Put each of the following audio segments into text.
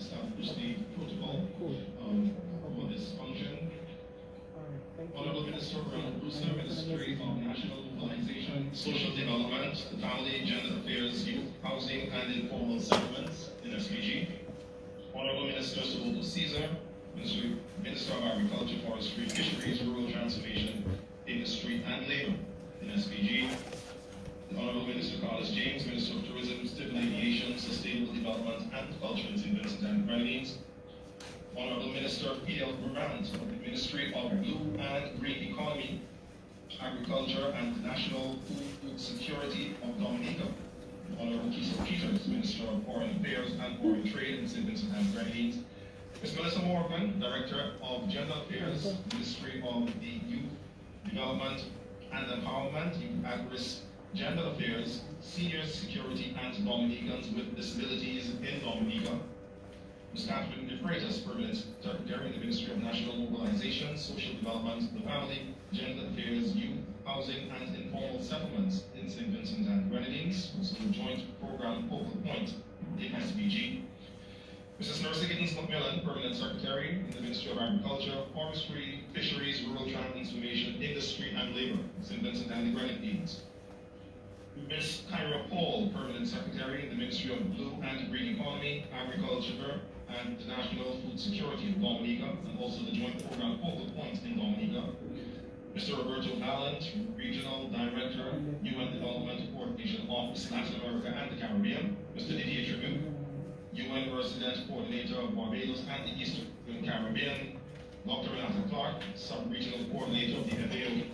establish the protocol for this function. Honorable Minister Ronald Brewster, Ministry of National Mobilization, Social Development, the Family, Gender Affairs, Youth, Housing and Informal Settlements in SPG. Honorable Minister Soboto Caesar, Minister of Agriculture, Forestry, Fisheries, Rural Transformation, Industry and Labour in SPG. The Honorable Minister Carlos James, Minister of Tourism, Civil Aviation, Sustainable Development and Culture in St. Vincent and Grenadines. Honorable Minister P.L. Grant of the Ministry of Blue and Green Economy, Agriculture and National Food Security of Dominica. Honorable Kisa Peters, Minister of Foreign Affairs and Foreign Trade in St. Vincent and Grenadines. Ms. Melissa Morgan, Director of Gender Affairs, Ministry of the Youth Development and Empowerment, Youth at Risk, Gender Affairs, Senior Security and Dominicans with Disabilities in Dominica. Ms. Catherine De Freitas, Permanent Secretary in the Ministry of National Mobilization, Social Development, the Family, Gender Affairs, Youth, Housing and Informal Settlements in St. Vincent and Grenadines, also the Joint Program Focal Point in SPG. Mrs. Nercy Giddens McMillan, Permanent Secretary in the Ministry of Agriculture, Forestry, Fisheries, Rural Transformation, Industry and Labour, St. Vincent and the Grenadines. Ms. Kyra Paul, Permanent Secretary in the Ministry of Blue and Green Economy, Agriculture and the National Food Security of Dominica, and also the Joint Program Focal Point in Dominica. Mr. Roberto Valent, Regional Director, UN Development Coordination Office, Latin America and the Caribbean. Mr. Didier Tribune, UN Resident Coordinator of Barbados and the Eastern Caribbean. Dr. Renata Clark, Sub-Regional Coordinator of the FAO.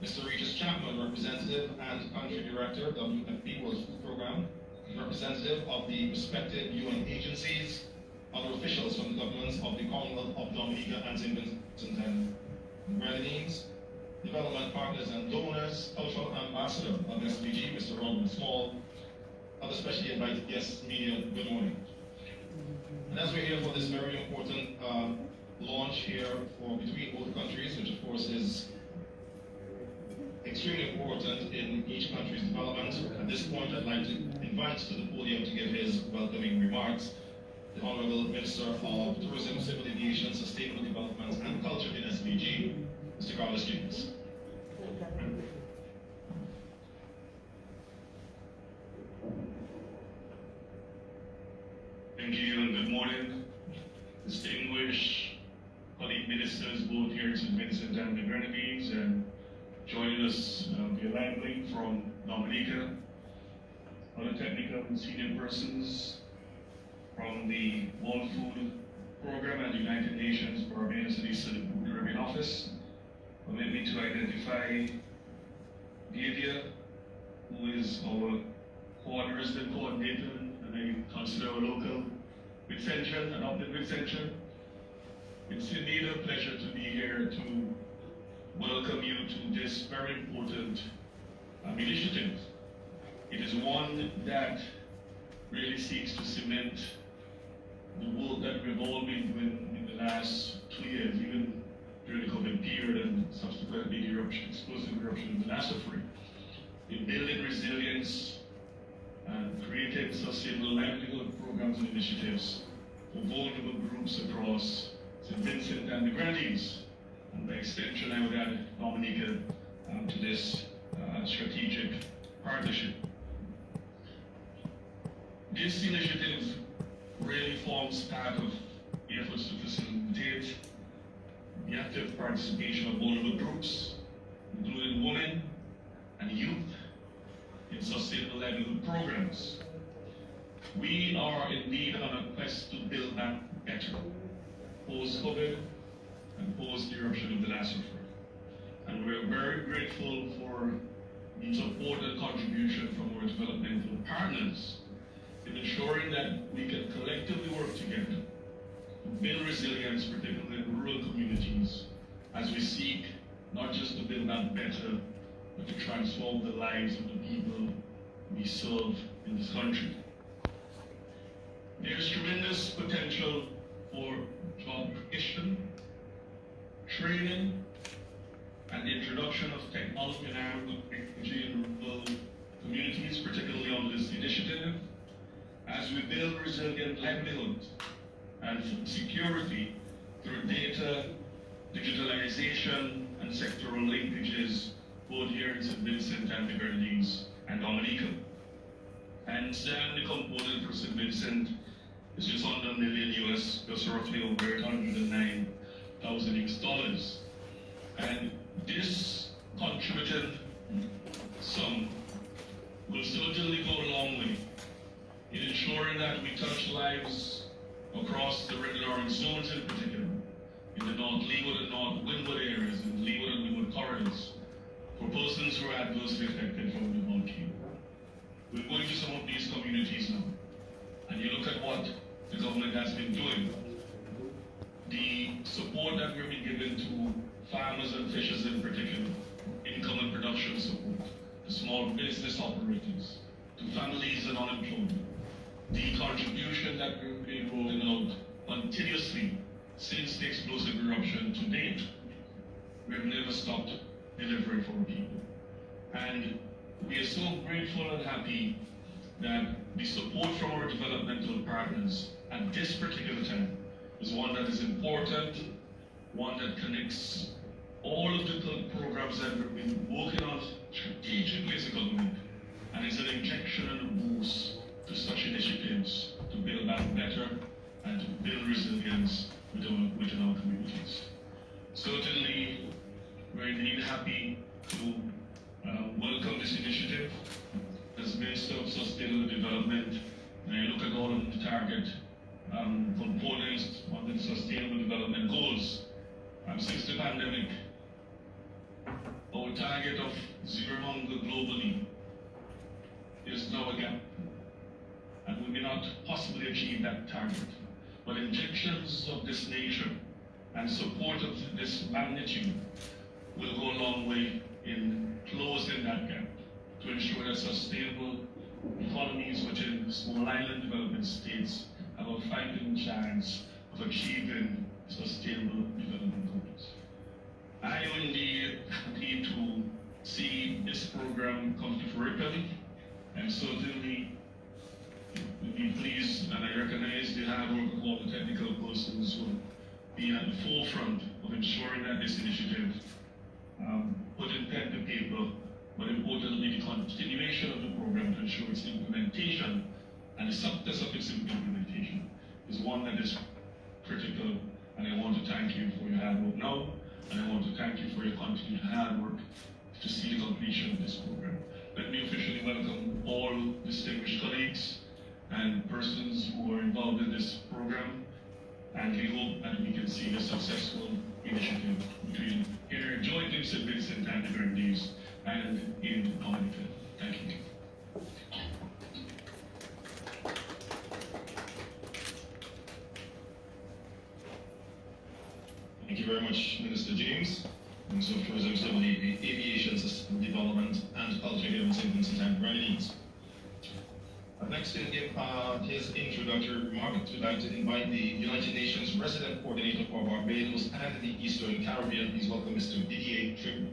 Mr. Regis Chapman, Representative and Country Director, WFP World Food Programme, representative of the respective UN agencies, other officials from the governments of the Commonwealth of Dominica and St. Vincent and Grenadines, development partners and donors, cultural ambassador of SPG, Mr. Rodman Small, other specially invited guests, media, good morning. And as we're here for this very important launch here between both countries, which of course is extremely important in each country's development. At this point, I'd like to invite to the podium to give his welcoming remarks the Honorable Minister of Tourism, Civil Aviation, Sustainable Development and Culture in SPG, Mr. Carlos James. Thank you and good morning. Distinguished colleague ministers both here in St. Vincent and the Grenadines and joining us via live link from Dominica, other technical and senior persons from the World Food Program and the United Nations Barbados and Eastern Caribbean Office. Permit me to identify Davia, who is our resident coordinator and I consider our local Vincentian, adopted Vincentian. It's indeed a pleasure to be here to welcome you to this very important initiative. It is one that really seeks to cement the work that we've all been doing in the last 2 years, even during the COVID period and subsequently the explosive eruption of the disaster free, in building resilience and creating sustainable livelihood programs and initiatives for vulnerable groups across St. Vincent and the Grenadines. And by extension, I would add Dominica to this strategic partnership. This initiative really forms part of the efforts to facilitate the active participation of vulnerable groups, including women and youth, in sustainable livelihood programs. We are indeed on a quest to build back better, post-COVID and post the eruption of the disaster free. And we're very grateful for the support and contribution from our developmental partners in ensuring that we can collectively work together to build resilience, particularly in rural communities, as we seek not just to build back better, but to transform the lives of the people we serve in this country. There's tremendous potential for job creation, training, and the introduction of technology and agriculture in rural communities, particularly on this initiative, as we build resilient livelihoods and food security through data, digitalization, and sectoral linkages, both here in St. Vincent and the Grenadines and Dominica. And the component for St. Vincent is just under $1 million US, just roughly over $109,000 US. And this contributed sum will certainly go a long way in ensuring that we touch lives across the Red and Orange zones in particular, in the North Leeward and North Windward areas, and Leeward and Windward corridors, for persons who are adversely affected from the volcano. We're going to some of these communities now, and you look at what the government has been doing. The support that we've been given to farmers and fishers in particular, income and production support, to small business operators, to families and unemployment. The contribution that we've been rolling out continuously since the explosive eruption to date, we've never stopped delivering for our people. And we are so grateful and happy that the support from our developmental partners at this particular time is one that is important, one that connects all of the programs that we've been working on strategically as a government, and is an injection and a boost to such initiatives to build back better and to build resilience within our communities. Certainly, we're indeed happy to welcome this initiative as Minister of Sustainable Development. And I look at all of the target components of the Sustainable Development Goals. Since the pandemic, our target of zero hunger globally is now a gap, and we may not possibly achieve that target. But injections of this nature and support of this magnitude will go a long way in closing that gap to ensure that sustainable economies within small island development states have a fighting chance of achieving sustainable development goals. I am indeed happy to see this program come to fruition, and certainly we'll be pleased, and I recognize the hard work of all the technical persons who will be at the forefront of ensuring that this initiative put in pen to paper, but importantly the continuation of the program to ensure its implementation and the success of its implementation is one that is critical. And I want to thank you for your hard work now, and I want to thank you for your continued hard work to see the completion of this program. Let me officially welcome all distinguished colleagues and persons who are involved in this program, and we hope that we can see a successful initiative between here joint in St. Vincent and the Grenadines and in Dominica. Thank you. Thank you very much, Minister James, Minister of Tourism, Civil Aviation System Development and Culture here in St. Vincent and Grenadines. Next, to give his introductory remarks, we'd like to invite the United Nations Resident Coordinator for Barbados and the Eastern Caribbean. Please welcome Mr. Didier Tribu.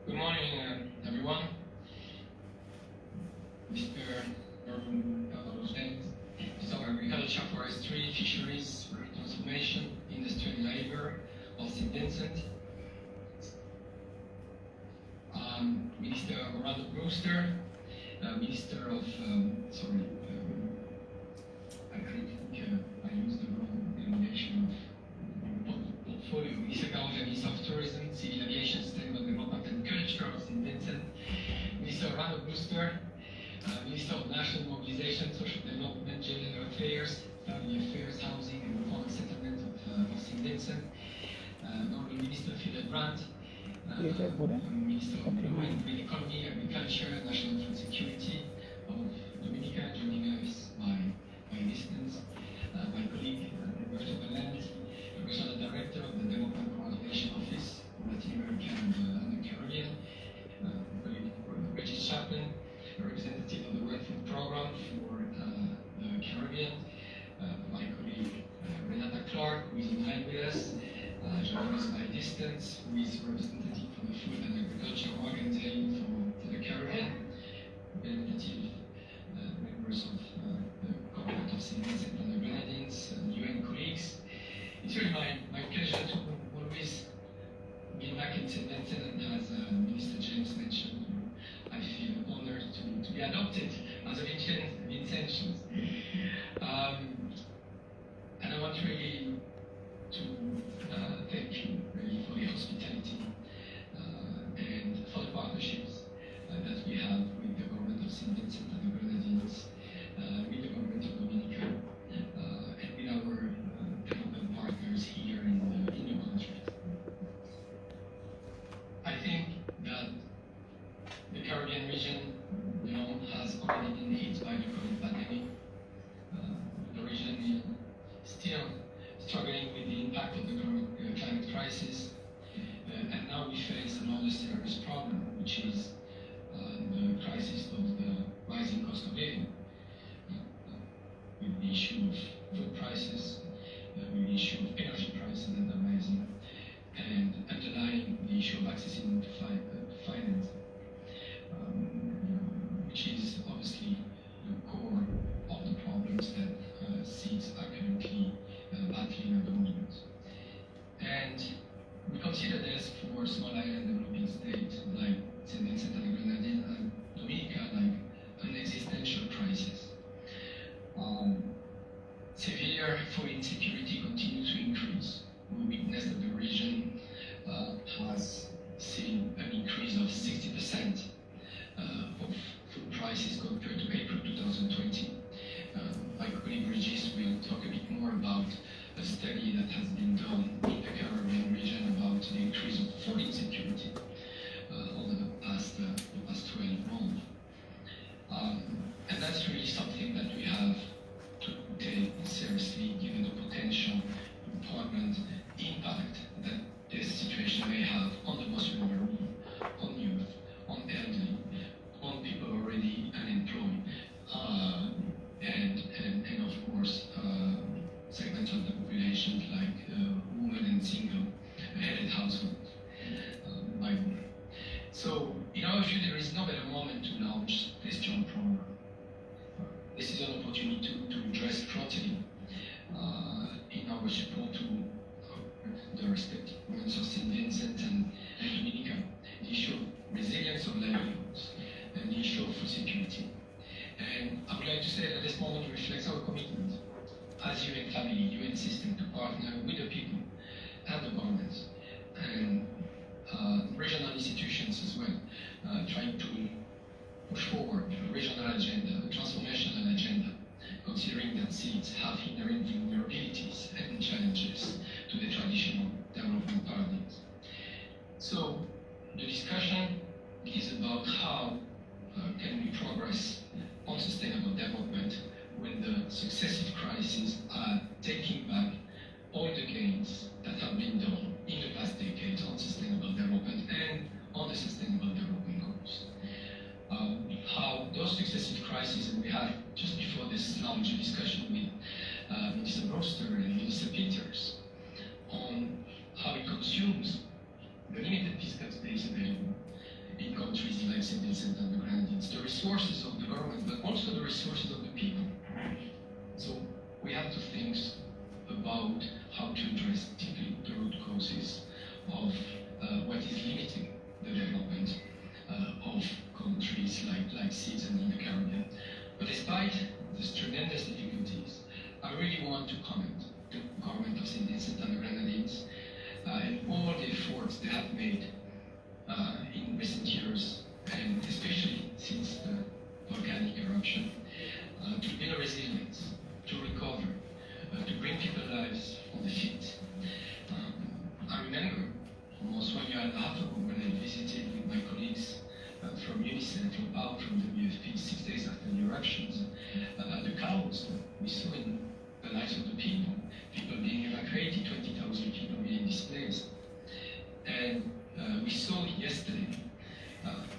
Good morning, everyone. Mr. Agriculture, Forestry, Fisheries, Rural Transformation, Industry and Labor of St. Vincent. Minister Orlando Brewster, Minister of, I think I used the wrong denomination of portfolio. Minister Gauja, Minister of Tourism, Civil Aviation, Sustainable Development and Culture of St. Vincent. Minister Orlando Brewster, Minister of National Mobilization, Social Development, Gender Affairs, Family Affairs, Housing and Reform and Settlement of St. Vincent. Honorable Minister Philip Brandt, Minister of Economy, Agriculture, National Food Security of Dominica, joining us by distance. My colleague, Roberto Valent, Regional Director of the Development Coordination Office for Latin America and the Caribbean. Reggie Chaplin, a representative of the World Food Program for the Caribbean. My colleague, Renata Clark, who is on line with us, joining us by distance, who is representative for the Food and Agriculture Organization for the Caribbean. adopted as a Vincentians. And I want really to thank you really for the hospitality and for the partnerships that we have with the government of St. Vincent and the Grenadines, with the government of Dominica, and with our development partners here in the country. I think that the Caribbean region, has already been hit by the COVID pandemic. The region is still struggling with the impact of the climate crisis, and now we face another serious problem, which is the crisis of the rising cost of living, with the issue of food prices, with the issue of energy prices that are rising, and underlying the issue of accessing finance, which is obviously the core of the problems that seeds are currently battling at the moment. And we consider this for small island developing states like St. Vincent and the Grenadines and Dominica like an existential crisis. Severe food insecurity continues to increase. We witness that the region has seen an increase of 60% of food prices compared to April 2020. My colleague Regis will talk a bit more about a study that has been done in the Caribbean region about the increase of food insecurity over the past 12 months. And that's really something that we have to take seriously, given the potential important impact that this situation may have on the most vulnerable, on youth, on elderly, on people already unemployed, and of course, segments of the population like women and single-headed households. So, in our view, there is no better moment to launch this joint program. This is an opportunity to address frontally in our support to the respective governments of St. Vincent and Dominica, the issue of resilience of livelihoods and the issue of food security. And I would like to say that this moment reflects our commitment as UN family, UN system, to partner with the people and the governments and regional institutions as well, trying to push forward a regional agenda, a transformational agenda, considering that seeds have inherent vulnerabilities and challenges to the traditional development paradigms. So the discussion is about how can we progress on sustainable development when the successive crises are taking back all the gains that have been done in the past decades on sustainable development and on the sustainable development goals. How those successive crises, and we had just before this launch a discussion with Minister Broster and Minister Peters on how it consumes the limited fiscal space available in countries like St. Vincent and the Grenadines, the resources of the government, but also the resources of the people. So we have to think about how to address deeply the root causes of what is limiting the development of countries like SEEDS and in the Caribbean. But despite these tremendous difficulties, I really want to commend the government of St. Vincent and the Grenadines and all the efforts they have made in recent years, and especially since the volcanic eruption, to build resilience, to recover, to bring people's lives on the feet. I remember almost 1 year and a half ago when I visited with my colleagues from UNICEF, from PAO, from WFP, 6 days after the eruptions, the chaos we saw in the lives of the people being evacuated, 20,000 people being displaced. And we saw yesterday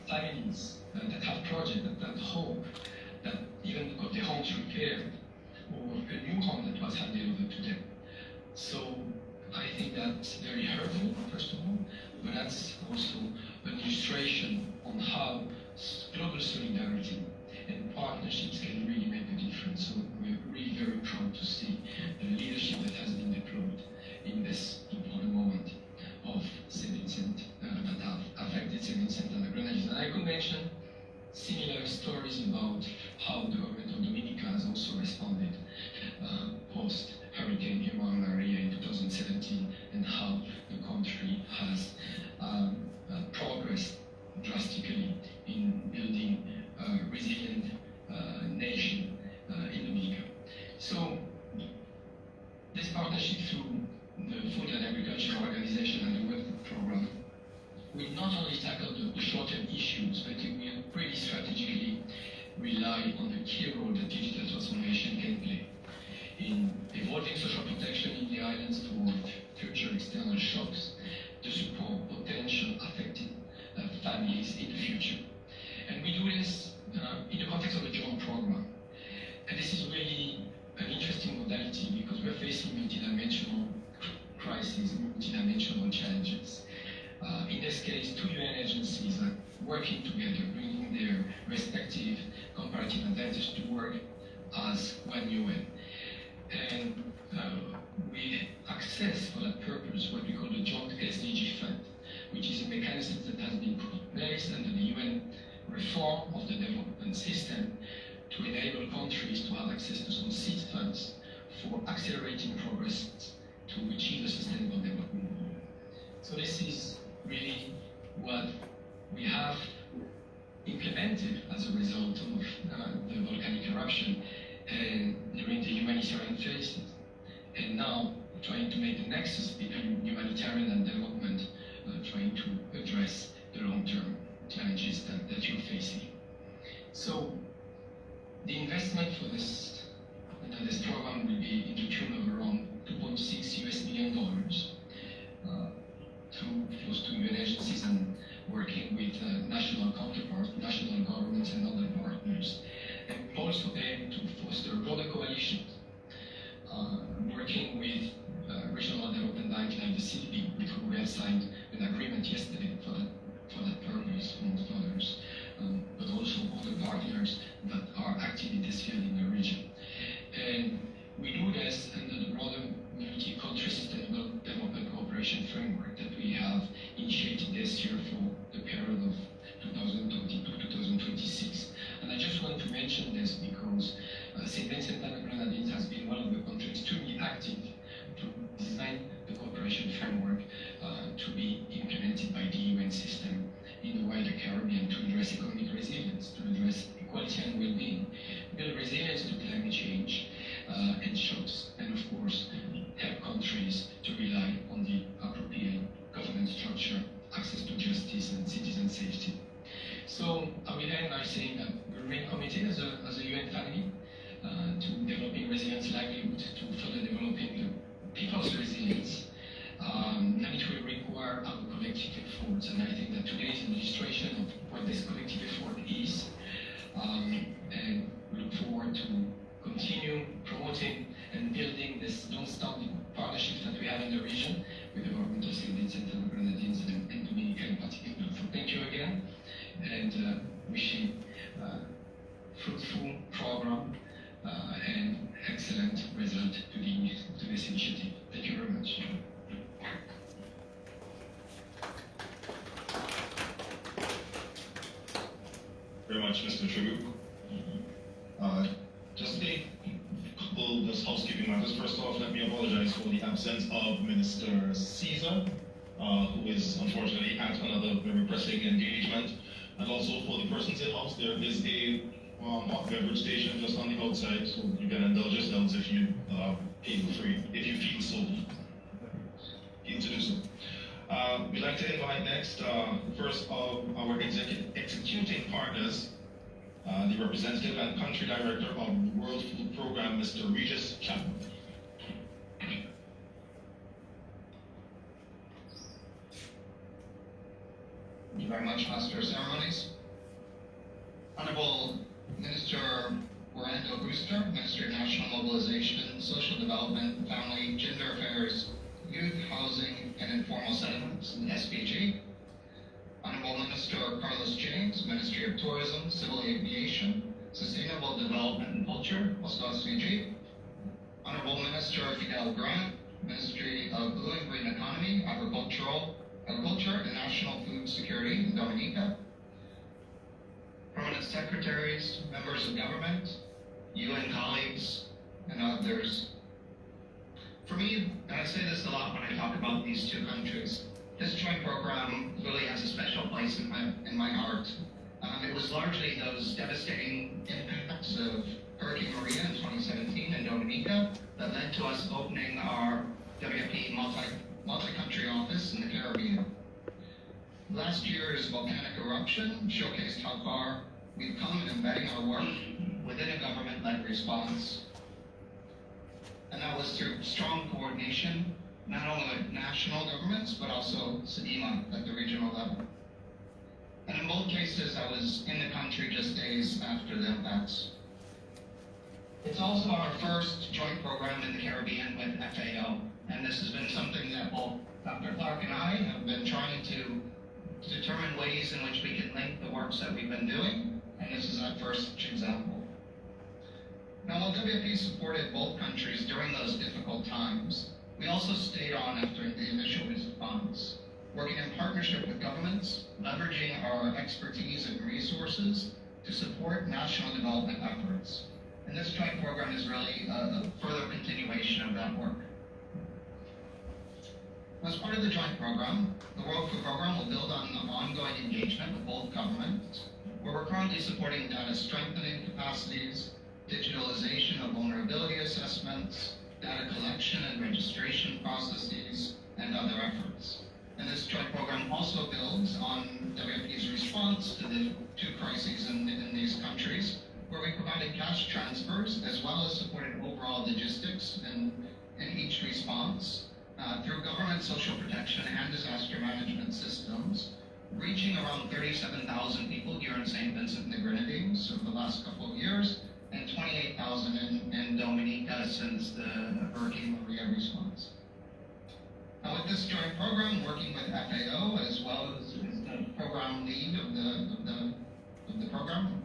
families that have projects, that hope, that even got their homes repaired, or a new home that was handed over to them. So I think that's very hurtful, first of all, but that's also an illustration on how global solidarity and partnerships can really make a difference. So we're really very proud to see the leadership that has been deployed in this important moment of St. Vincent, that have affected St. Vincent and the Grenadines. And I could mention similar stories about how the government of Dominica has also responded post Hurricane Irma and Maria in 2017, and how the country has progressed drastically in building a resilient nation in Dominica. So this partnership through the Food and Agriculture Organization and the World Food Program will not only tackle the short-term issues, but it will really strategically rely on the key role that digital transformation can play in evolving social protection in the islands for future external shocks, to support potential affected families in the future. And we do this in the context of a joint program. And this is really an interesting modality because we're facing multidimensional crises, multidimensional challenges. In this case, two UN agencies are working together, bringing their respective comparative advantage to work as one UN. And we access for that purpose what we call the Joint SDG Fund, which is a mechanism that has been put in place under the UN reform of the development system to enable countries to have access to some seed funds for accelerating progress to achieve the sustainable development goal. So this is really what we have implemented as a result of the volcanic eruption and during the humanitarian phases, and now trying to make the nexus between humanitarian and development, trying to address the long-term challenges that you're facing. So the investment for this program will be in the tune of around $2.6 million through close to UN agencies and working with national counterparts, national governments and other partners. And also aim to foster broader coalitions, working with regional development banks like the CDB, with whom we have signed an agreement yesterday for that purpose, amongst others, but also other partners that are active in this field in the region. And we do this under the broader multi-country sustainable development cooperation framework that we have initiated this year for the period of 2022-2026. And I just want to mention this because St. Vincent and the Grenadines has been one of the countries extremely active to design the cooperation framework to be implemented by the UN system in the wider Caribbean to address economic resilience, to address equality and well-being, build resilience to climate change and shocks, and of course help countries to rely on the appropriate governance structure, access to justice and citizen safety. So I will end by saying that we remain committed as a UN family to developing resilience livelihoods, to further developing the people's resilience. And it will require our collective efforts, and I think that today is an illustration of what this collective effort is. And we look forward to continue promoting and building this long-standing partnerships that we have in the region with the government of St. Vincent and the Grenadines and Dominica in particular. So thank you again, and wishing fruitful program and excellent result to this initiative. Thank you very much. Very much, Mr. Tribute. Just a couple of housekeeping matters. First off, let me apologize for the absence of Minister Caesar, who is unfortunately at another very pressing engagement. And also for the persons in house, there is a hot beverage station just on the outside, so you can indulge yourselves if you feel free, if you feel so. Feel to do so. We'd like to invite next first of our executing partners, the representative and country director of the World Food Program, Mr. Regis Chapman. Thank you very much, Master of Ceremonies. Honorable Minister Orlando Brewster, Minister of National Mobilization, Social Development, Family, Gender Affairs, Youth, Housing, and Informal Settlements, SPG. Honorable Minister Carlos James, Ministry of Tourism, Civil Aviation, Sustainable Development and Culture, SPG. Honorable Minister Fidel Grant, Ministry of Blue and Green Economy, Agriculture and National Food Security, Dominica. Permanent secretaries, members of government, UN colleagues, and others. For me, and I say this a lot when I talk about these two countries, this joint program really has a special place in my heart. It was largely those devastating impacts of Hurricane Maria in 2017 in Dominica that led to us opening our WFP multi-country office in the Caribbean. Last year's volcanic eruption showcased how far we've come in embedding our work within a government-led response. And that was through strong coordination, not only with national governments, but also SEDIMA at the regional level. And in both cases, I was in the country just days after the impacts. It's also our first joint program in the Caribbean with FAO, and this has been something that both Dr. Clark and I have been trying to determine ways in which we can link the works that we've been doing, and this is our first example. Now, while WFP supported both countries during those difficult times, we also stayed on after the initial response, working in partnership with governments, leveraging our expertise and resources to support national development efforts. And this joint program is really a further continuation of that work. As part of the joint program, the World Food Program will build on the ongoing engagement with both governments, where we're currently supporting data strengthening capacities, digitalization of vulnerability assessments, data collection and registration processes, and other efforts. And this joint program also builds on WFP's response to the two crises in these countries, where we provided cash transfers as well as supported overall logistics in each response through government social protection and disaster management systems, reaching around 37,000 people here in St. Vincent and the Grenadines over the last couple of years, and 28,000 in Dominica since the Hurricane Maria response. Now, with this joint program, working with FAO as well as the program lead of the program,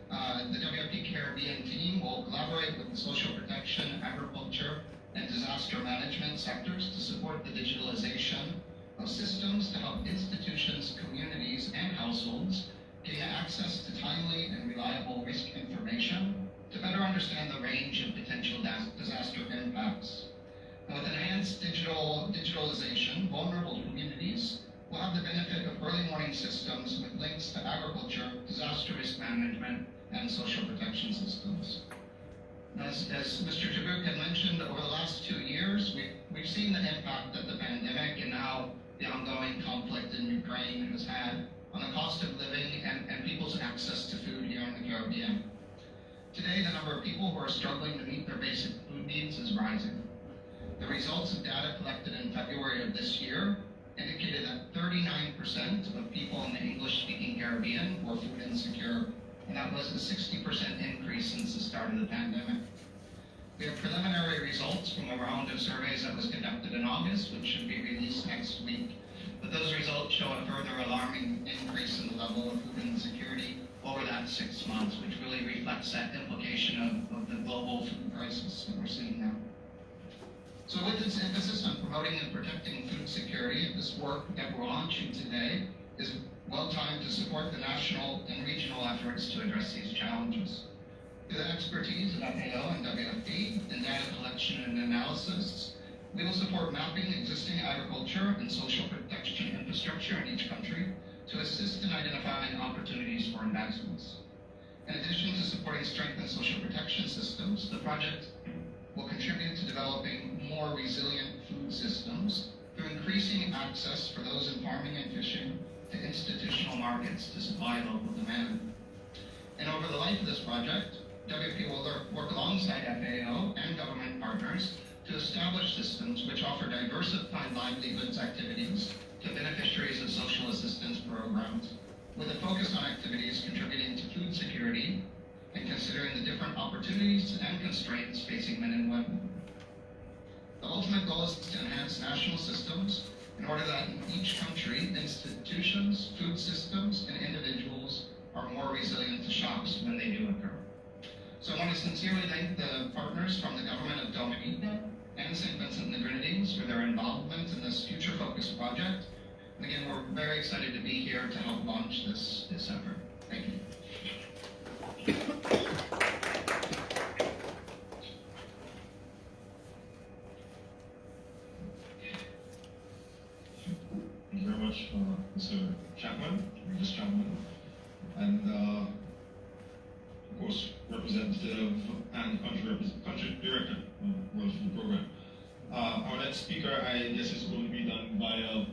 the WFP Caribbean team will collaborate with the social protection, agriculture, and disaster management sectors to support the digitalization of systems to help institutions, communities, and households gain access to timely and reliable risk information to better understand the range of potential disaster impacts. Now, with enhanced digitalization, vulnerable communities will have the benefit of early warning systems with links to agriculture, disaster risk management, and social protection systems. As Mr. Jabuk had mentioned, over the last 2 years, we've seen the impact that the pandemic and now the ongoing conflict in Ukraine has had on the cost of living and people's access to food here in the Caribbean. Today, the number of people who are struggling to meet their basic food needs is rising. The results of data collected in February of this year indicated that 39% of people in the English-speaking Caribbean were food insecure, and that was a 60% increase since the start of the pandemic. We have preliminary results from a round of surveys that was conducted in August, which should be released next week. But those results show a further alarming increase in the level of food insecurity over that 6 months, which really reflects that implication of the global food crisis that we're seeing now. So with its emphasis on promoting and protecting food security, this work that we're launching today is well timed to support the national and regional efforts to address these challenges. Through the expertise of FAO and WFP in data collection and analysis, we will support mapping existing agriculture and social protection infrastructure in each country to assist in identifying opportunities for investments. In addition to supporting strengthened social protection systems, the project will contribute to developing more resilient food systems through increasing access for those in farming and fishing to institutional markets to supply local demand. And over the life of this project, WFP will work alongside FAO and government partners to establish systems which offer diversified livelihoods activities to beneficiaries of social assistance programs, with a focus on activities contributing to food security and considering the different opportunities and constraints facing men and women. The ultimate goal is to enhance national systems in order that in each country, institutions, food systems, and individuals are more resilient to shocks when they do occur. So I want to sincerely thank the partners from the government of Dominica and St. Vincent and the Grenadines for their involvement in this future-focused project. And again, we're very excited to be here to help launch this effort. Thank you. representative and country director of World Food Program. Our next speaker, I guess, is going to be done via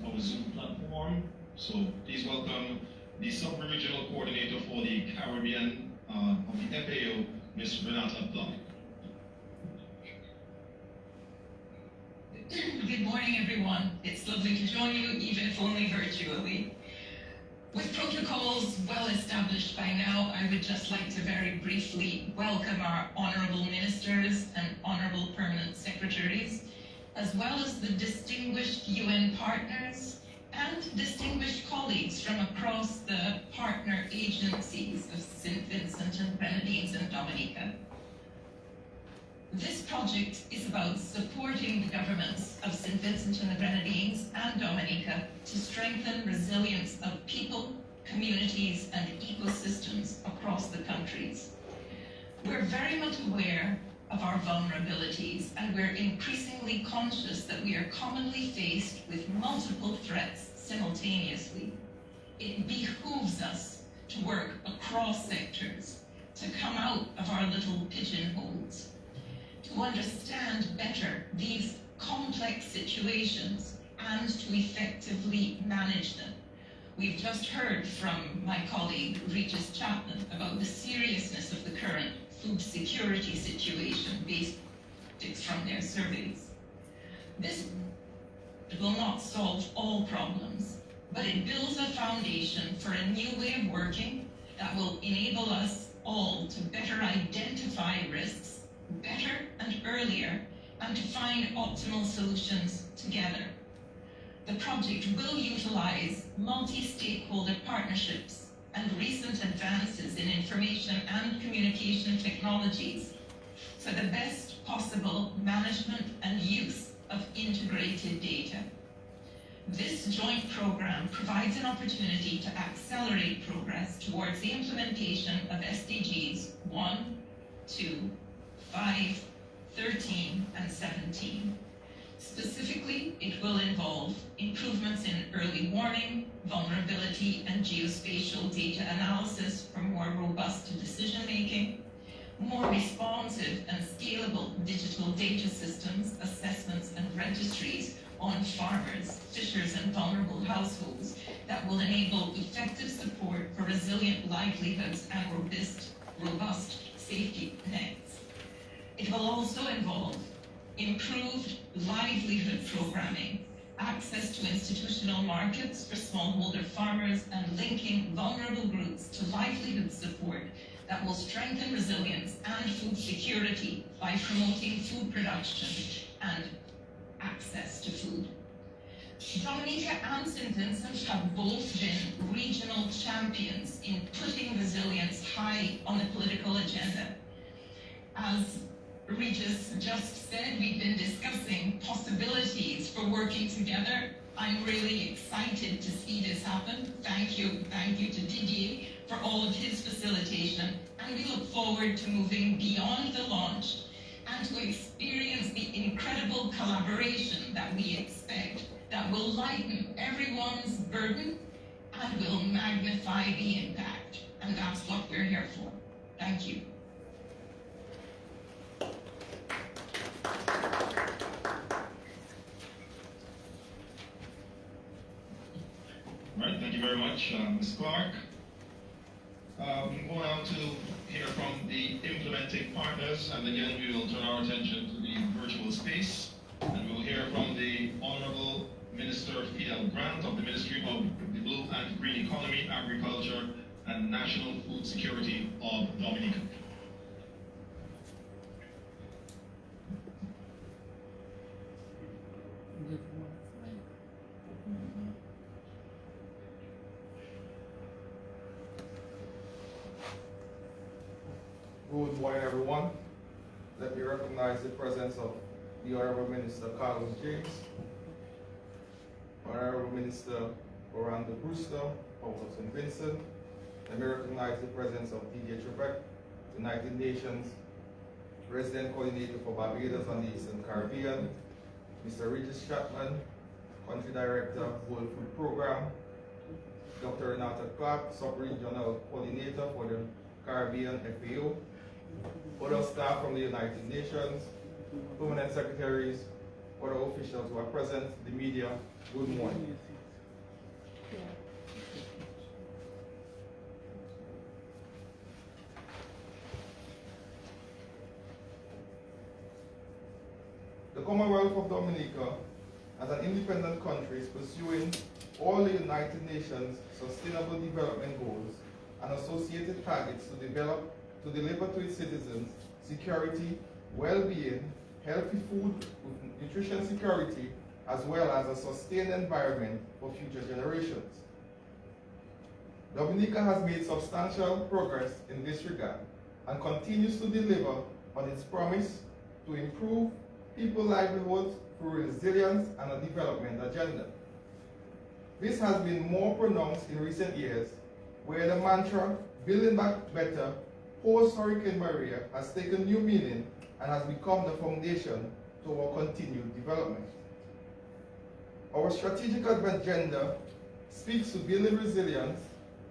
our Zoom platform. So please welcome the sub-regional coordinator for the Caribbean of the FAO, Ms. Renata Blanc. Good morning, everyone. It's lovely to join you, even if only virtually. With protocols well established by now, I would just like to very briefly welcome our honourable ministers and honourable permanent secretaries, as well as the distinguished UN partners and distinguished colleagues from across the partner agencies of St. Vincent and Grenadines and Dominica. This project is about supporting the governments of St. Vincent and the Grenadines and Dominica to strengthen resilience of people, communities and ecosystems across the countries. We're very much aware of our vulnerabilities, and we're increasingly conscious that we are commonly faced with multiple threats simultaneously. It behooves us to work across sectors, to come out of our little pigeonholes, to understand better these complex situations and to effectively manage them. We've just heard from my colleague Regis Chapman about the seriousness of the current food security situation based from their surveys. This will not solve all problems, but it builds a foundation for a new way of working that will enable us all to better identify risks better and earlier, and to find optimal solutions together. The project will utilize multi-stakeholder partnerships and recent advances in information and communication technologies for the best possible management and use of integrated data. This joint program provides an opportunity to accelerate progress towards the implementation of SDGs 1, 2, 5, 13, and 17. Specifically, it will involve improvements in early warning, vulnerability, and geospatial data analysis for more robust decision-making, more responsive and scalable digital data systems, assessments, and registries on farmers, fishers, and vulnerable households that will enable effective support for resilient livelihoods and robust safety nets. It will also involve improved livelihood programming, access to institutional markets for smallholder farmers, and linking vulnerable groups to livelihood support that will strengthen resilience and food security by promoting food production and access to food. Dominica and St. Vincent have both been regional champions in putting resilience high on the political agenda. As Regis just said, we've been discussing possibilities for working together. I'm really excited to see this happen. Thank you to Didier for all of his facilitation, and we look forward to moving beyond the launch and to experience the incredible collaboration that we expect that will lighten everyone's burden and will magnify the impact. And that's what we're here for. Thank you. All right, thank you very much, Ms. Clark. We go on to hear from the implementing partners, and again, we will turn our attention to the virtual space, and we will hear from the Honorable Minister Fidel Grant of the Ministry of the Blue and Green Economy, Agriculture, and National Food Security of Dominica. Good morning, everyone. Let me recognize the presence of the Honorable Minister Carlos James, Honorable Minister Orlando Brewster of St. Vincent. Let me recognize the presence of Didier Trebek, United Nations Resident Coordinator for Barbados and the Eastern Caribbean, Mr. Regis Chapman, Country Director, World Food Program, Dr. Renata Clark, Sub-Regional Coordinator for the Caribbean FAO, other staff from the United Nations, permanent secretaries, other officials who are present, the media, good morning. The Commonwealth of Dominica, as an independent country, is pursuing all the United Nations Sustainable Development Goals and associated targets to deliver to its citizens security, well-being, healthy food with nutrition security, as well as a sustained environment for future generations. Dominica has made substantial progress in this regard and continues to deliver on its promise to improve people's livelihoods through resilience and a development agenda. This has been more pronounced in recent years, where the mantra, building back better, post-Hurricane Maria has taken new meaning and has become the foundation to our continued development. Our strategic agenda speaks to building resilience,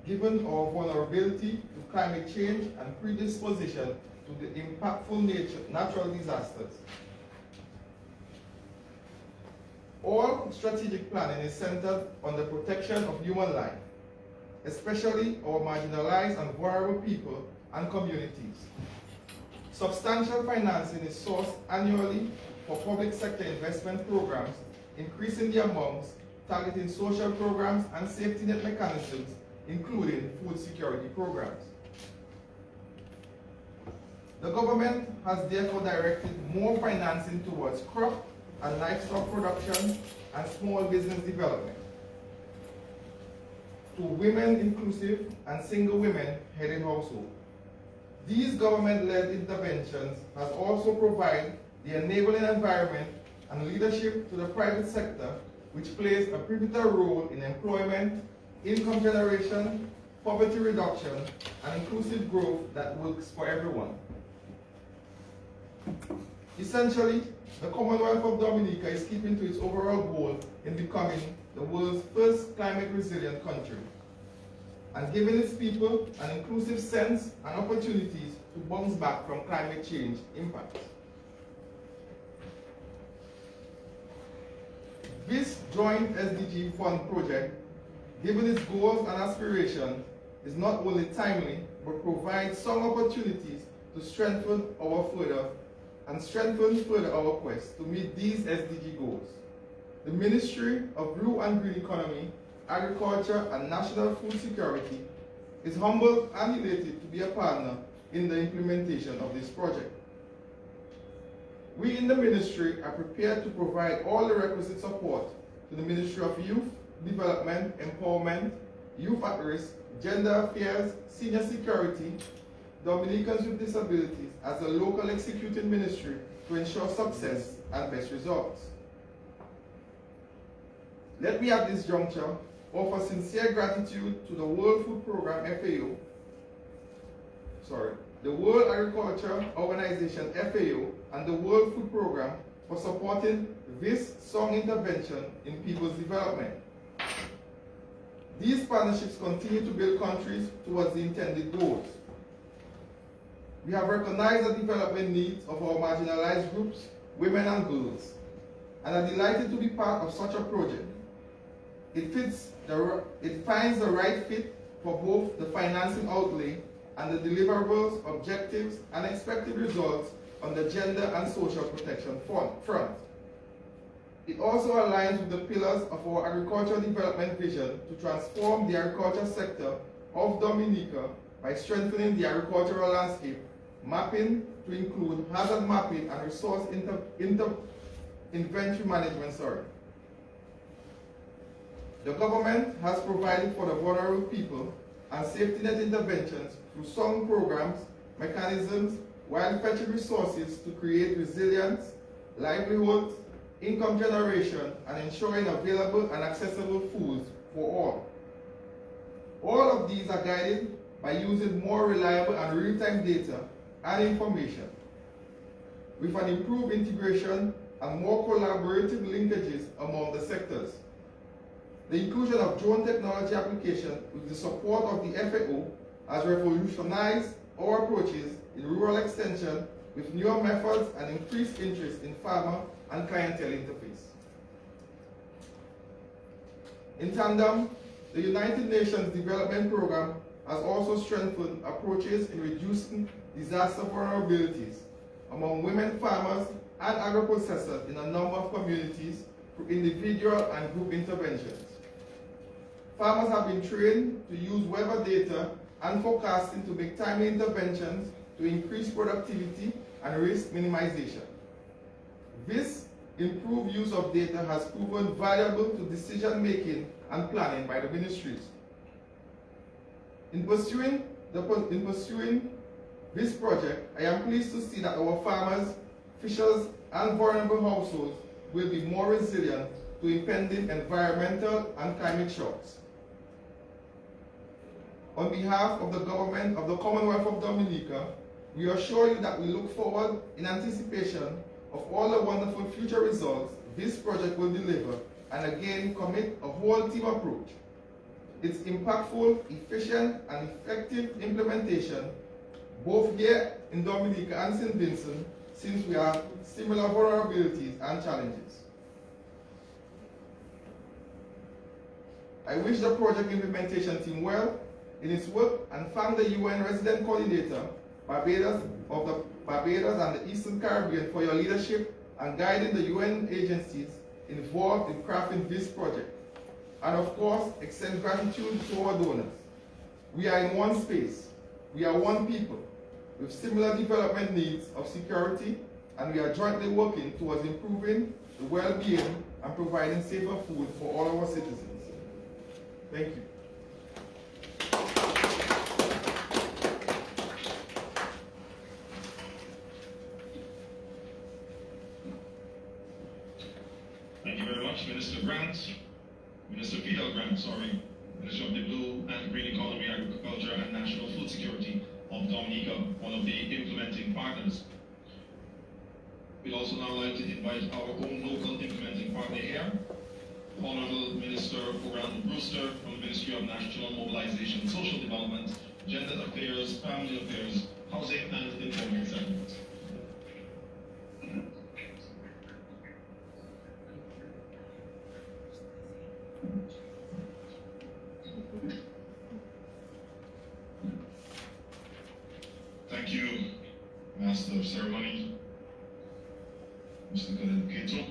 given our vulnerability to climate change and predisposition to the impactful natural disasters. All strategic planning is centered on the protection of human life, especially our marginalized and vulnerable people and communities. Substantial financing is sourced annually for public sector investment programs, increasing the amounts targeting social programs and safety net mechanisms, including food security programs. The government has therefore directed more financing towards crop and livestock production and small business development, to women-inclusive and single women-headed households. These government-led interventions has also provided the enabling environment and leadership to the private sector, which plays a pivotal role in employment, income generation, poverty reduction, and inclusive growth that works for everyone. Essentially, the Commonwealth of Dominica is keeping to its overall goal in becoming the world's first climate resilient country and giving its people an inclusive sense and opportunities to bounce back from climate change impacts. This joint SDG fund project, given its goals and aspirations, is not only timely, but provides some opportunities to strengthen further our quest to meet these SDG goals. The Ministry of Blue and Green Economy, Agriculture and National Food Security is humbled and elated to be a partner in the implementation of this project. We in the Ministry are prepared to provide all the requisite support to the Ministry of Youth, Development, Empowerment, Youth at Risk, Gender Affairs, Senior Security, Dominicans with Disabilities as a local executing ministry to ensure success and best results. Let me at this juncture offer sincere gratitude to the World Food Program the World Agriculture Organization FAO and the World Food Program for supporting this strong intervention in people's development. These partnerships continue to build countries towards the intended goals. We have recognized the development needs of our marginalized groups, women and girls, and are delighted to be part of such a project. It finds the right fit for both the financing outlay and the deliverables, objectives, and expected results on the gender and social protection front. It also aligns with the pillars of our agricultural development vision to transform the agriculture sector of Dominica by strengthening the agricultural landscape, mapping to include hazard mapping and resource inventory management. The government has provided for the vulnerable people and safety net interventions through some programs, mechanisms, while fetching resources to create resilience, livelihoods, income generation, and ensuring available and accessible foods for all. All of these are guided by using more reliable and real-time data and information, with an improved integration and more collaborative linkages among the sectors. The inclusion of drone technology application with the support of the FAO has revolutionized our approaches in rural extension with newer methods and increased interest in farmer and clientele interface. In tandem, the United Nations Development Programme has also strengthened approaches in reducing disaster vulnerabilities among women farmers and agro-processors in a number of communities through individual and group interventions. Farmers have been trained to use weather data and forecasting to make timely interventions to increase productivity and risk minimization. This improved use of data has proven valuable to decision making and planning by the ministries. In pursuing this project, I am pleased to see that our farmers, fishers, and vulnerable households will be more resilient to impending environmental and climate shocks. On behalf of the government of the Commonwealth of Dominica, we assure you that we look forward in anticipation of all the wonderful future results this project will deliver, and again commit a whole team approach. Its impactful, efficient, and effective implementation, both here in Dominica and St. Vincent, since we have similar vulnerabilities and challenges. I wish the project implementation team well in its work and thank the UN Resident Coordinator, Barbados and the Eastern Caribbean for your leadership and guiding the UN agencies involved in crafting this project. And of course, extend gratitude to our donors. We are in one space. We are one people with similar development needs of security, and we are jointly working towards improving the well-being and providing safer food for all our citizens. Thank you. Thank you very much, Minister Fidel Grant, Minister of the Blue and Green Economy, Agriculture and National Food Security of Dominica, one of the implementing partners. We'd also now like to invite our own local implementing partner here, Honorable Minister Orlando Brewster from the Ministry of National Mobilization, Social Development, Gender Affairs, Family Affairs, Housing and Informal Settlement. Thank you, Master of Ceremony, Mr. Kato.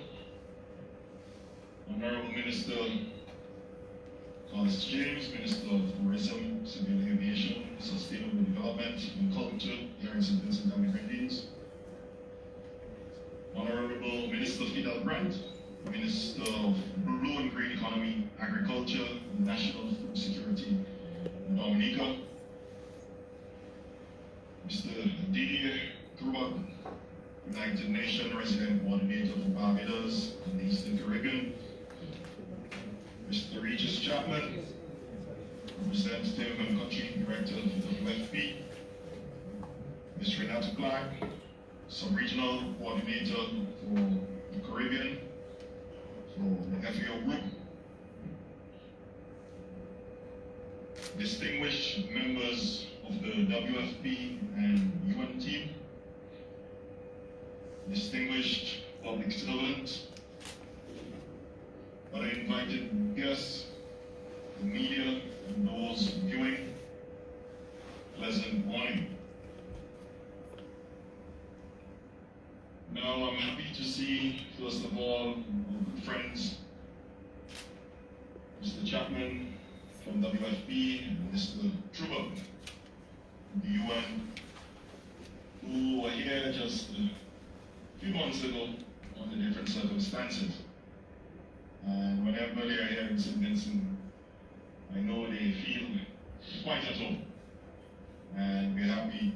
Honorable Minister Carlos James, Minister of Tourism, Civil Aviation, Sustainable Development and Culture here in St. Vincent and the Grenadines. Honorable Minister Fidel Grant, Minister of Blue and Green Economy, Agriculture, and National Food Security in Dominica. Mr. Didier Trubak, United Nations Resident Coordinator for Barbados and the Eastern Caribbean. Mr. Regis Chapman, Representative and Country Director for WFP. Ms. Renata Clark, Sub-Regional Coordinator for the Caribbean, for the FAO Group. Distinguished members of the WFP and UN team, distinguished public servants, other invited guests, the media, and those viewing, pleasant morning. Now I'm happy to see, first of all, our good friends, Mr. Chapman from WFP and Mr. Trubak from the UN, who were here just a few months ago under different circumstances. And whenever they are here in St. Vincent, I know they feel quite at home. And we're happy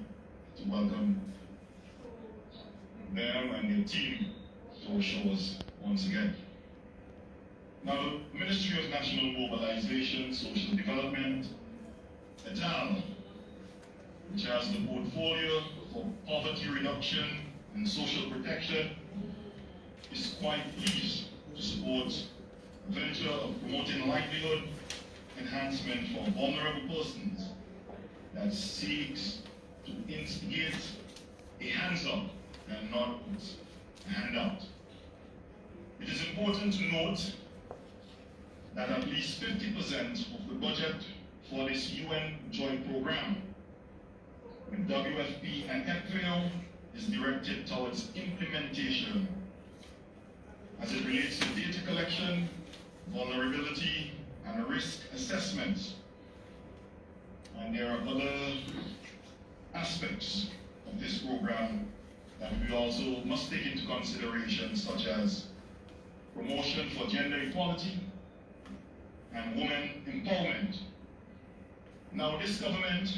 to welcome them and their team to our shores once again. Now, the Ministry of National Mobilization, Social Development, ETAL, which has the portfolio for poverty reduction and social protection, is quite pleased to support a venture of promoting livelihood enhancement for vulnerable persons that seeks to instigate a hands-up and not a handout. It is important to note that at least 50% of the budget for this UN joint program with WFP and ECFAO is directed towards implementation as it relates to data collection, vulnerability, and risk assessments. And there are other aspects of this program that we also must take into consideration, such as promotion for gender equality and women empowerment. Now, this government,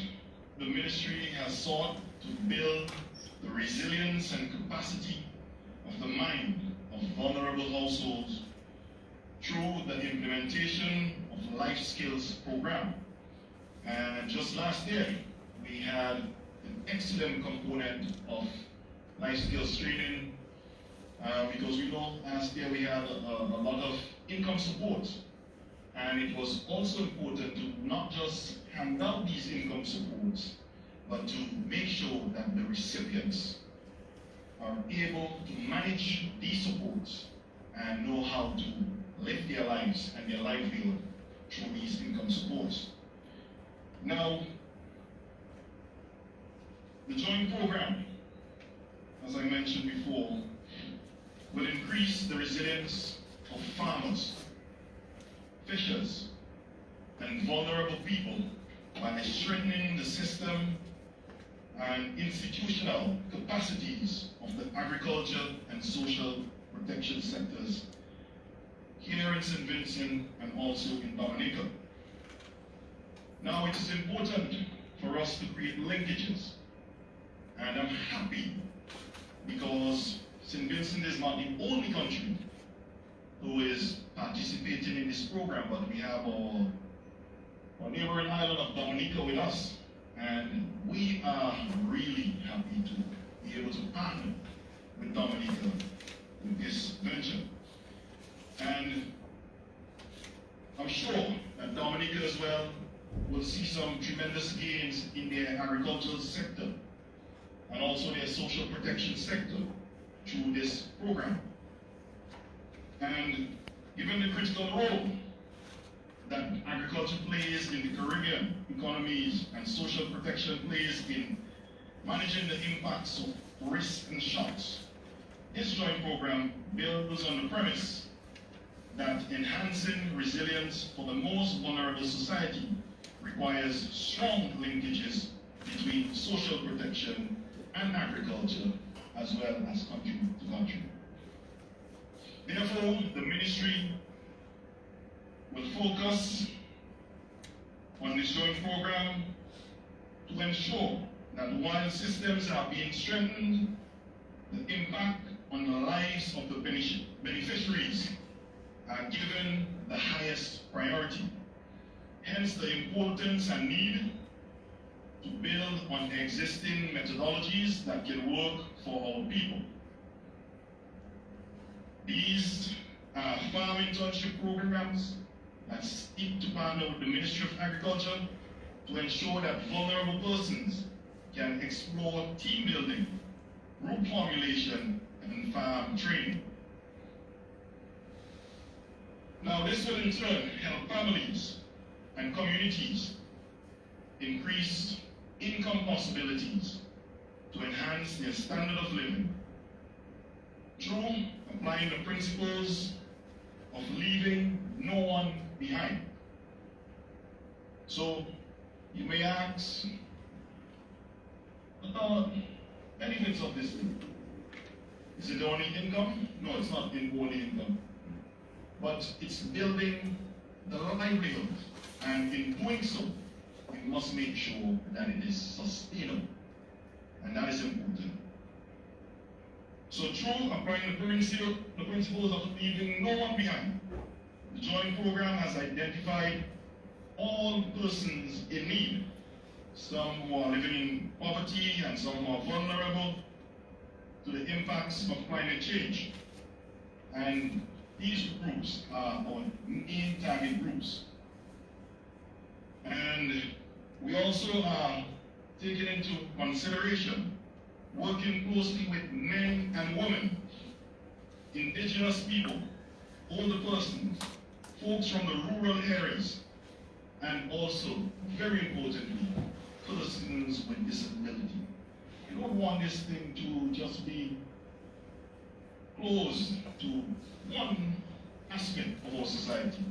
the ministry, has sought to build the resilience and capacity of the mind of vulnerable households through the implementation of life skills program. And just last year, we had an excellent component of life skills training because we know last year we had a lot of income support. And it was also important to not just hand out these income supports, but to make sure that the recipients are able to manage these supports and know how to live their lives and their livelihood through these income supports. Now, the joint program, as I mentioned before, will increase the resilience of farmers, fishers, and vulnerable people by strengthening the system and institutional capacities of the agriculture and social protection sectors here in St. Vincent and also in Dominica. Now, it is important for us to create linkages, and I'm happy because St. Vincent is not the only country who is participating in this program, but we have our neighboring island of Dominica with us, and we are really happy to be able to partner with Dominica with this venture. And I'm sure that Dominica as well will see some tremendous gains in their agricultural sector and also their social protection sector through this program. And given the critical role that agriculture plays in the Caribbean economies and social protection plays in managing the impacts of risks and shocks, this joint program builds on the premise that enhancing resilience for the most vulnerable society requires strong linkages between social protection and agriculture, as well as country to country. Therefore, the ministry will focus on this joint program to ensure that while systems are being strengthened, the impact on the lives of the beneficiaries are given the highest priority. Hence the importance and need to build on existing methodologies that can work for our people. These are farm internship programs that seek to partner with the Ministry of Agriculture to ensure that vulnerable persons can explore team building, group formulation, and farm training. Now, this will in turn help families and communities increase income possibilities to enhance their standard of living through applying the principles of leaving no one behind. So, you may ask, what are benefits of this thing? Is it only income? No, it's not only income. But it's building the livelihood, and in doing so, we must make sure that it is sustainable, and that is important. So through applying the principles of leaving no one behind, the joint program has identified all persons in need, some who are living in poverty and some who are vulnerable to the impacts of climate change. And these groups are our main target groups. And we also are taken into consideration, working closely with men and women, indigenous people, older persons, folks from the rural areas, and also, very importantly, persons with disability. We don't want this thing to just be closed to one aspect of our society,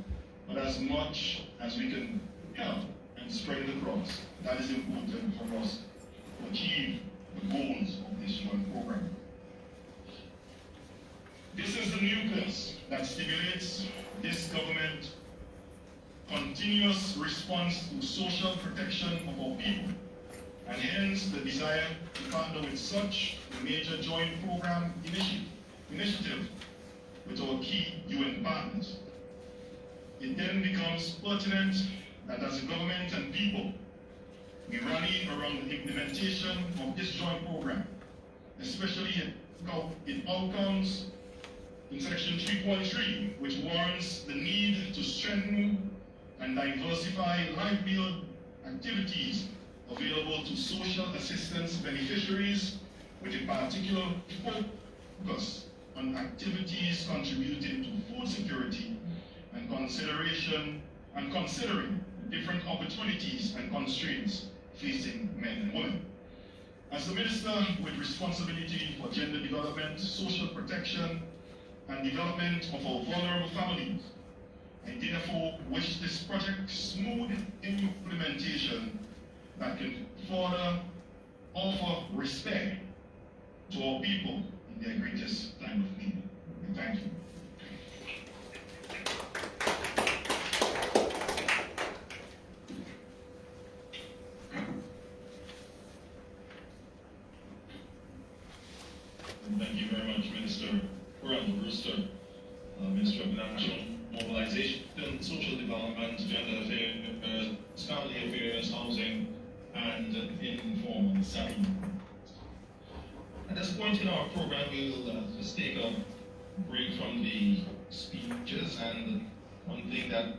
but as much as we can help and spread it across. That is important for us to achieve the goals of this joint program. This is the nucleus that stimulates this government continuous response to social protection of our people, and hence the desire to partner with such a major joint program initiative with our key UN partners. It then becomes pertinent that as a government and people, we rally around the implementation of this joint program, especially its outcomes in section 3.3, which warrants the need to strengthen and diversify livelihood activities available to social assistance beneficiaries, with a particular focus on activities contributing to food security and considering different opportunities and constraints facing men and women. As the Minister with responsibility for gender development, social protection, and development of our vulnerable families, I therefore wish this project smooth implementation that can further offer respect to our people in their greatest time of need. And thank you. Thank you very much, Minister Brewster, Minister of National Mobilization, Social Development, Gender Affairs, Family Affairs, Housing, and Informal Settlement. At this point in our program, we'll just take a break from the speeches, and one thing that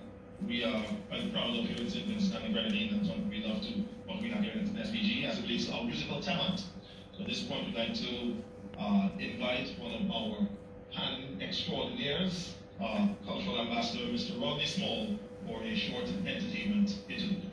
we are quite proud of here in St. Vincent and the Grenadines, and something we love to, what we have here in SPG, as it relates to our musical talent. So at this point, we'd like to invite one of our hand extraordinaires, Cultural Ambassador Mr. Rodney Small, for a short entertainment interlude.